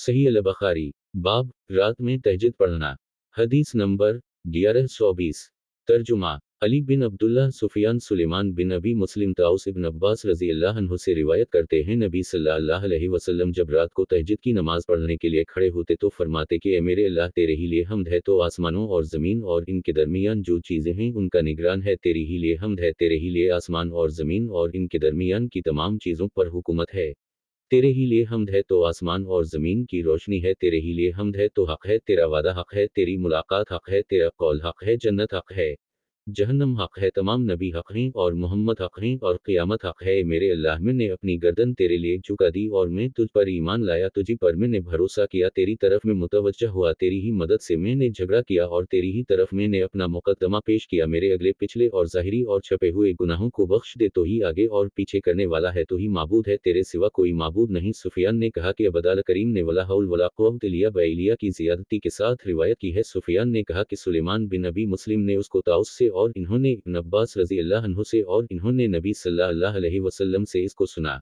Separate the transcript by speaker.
Speaker 1: सही अल बखारी बाब रात में तहज्जुद पढ़ना। हदीस नंबर 1120। तर्जुमा अली बिन अब्दुल्लाह सुफियान सुलेमान बिन अबी मुस्लिम ताउस इब्न अब्बास रज़ी अल्लाह अन्हु से रिवायत करते हैं, नबी सल्लल्लाहु अलैहि वसल्लम जब रात को तहज्जुद की नमाज पढ़ने के लिए खड़े होते तो फरमाते कि ए मेरे अल्लाह, तेरे ही लिए हम्द है, तो आसमानों और ज़मीन और इनके दरमियान जो चीज़ें हैं उनका निगरान है। तेरी ही लिए हम्द है, तेरे ही लिए आसमान और ज़मीन और इनके दरमियान की तमाम चीज़ों पर हुकूमत है। तेरे ही लिए हम्द है तो आसमान और ज़मीन की रोशनी है। तेरे ही लिए हम्द है तो हक़ है, तेरा वादा हक़ है, तेरी मुलाकात हक़ है, तेरा कौल हक़ है, जन्नत हक़ है, जहन्नम हक़ है, तमाम नबी हक़ हैं और मोहम्मद हक़ हैं और क़यामत हक़ है। मेरे अल्लाह, मैंने अपनी गर्दन तेरे लिए झुका दी और मैं तुझ पर ईमान लाया, तुझी पर मैंने भरोसा किया, तेरी तरफ में मुतवज्जह हुआ, तेरी ही मदद से मैंने झगड़ा किया और तेरी ही तरफ मैंने अपना मुक़द्दमा पेश किया। मेरे अगले पिछले और ज़ाहिरी और छपे हुए गुनाहों को बख्श दे, तो ही आगे और पीछे करने वाला है, तो ही माबूद है, तेरे सिवा कोई माबूद नहीं। सुफियान ने कहा कि अबदाल करीम ने वला हौल वला क़ुव्वत इल्ला बिल्लाह की ज़ियादती के साथ रिवायत की है। सुफियान ने कहा कि सुलेमान बिन अबी मुस्लिम ने उसको ताउस से और इन्होंने इब्न अब्बास रज़ी अल्लाह अन्हु से और इन्होंने नबी सल्लल्लाहु अलैहि वसल्लम से इसको सुना।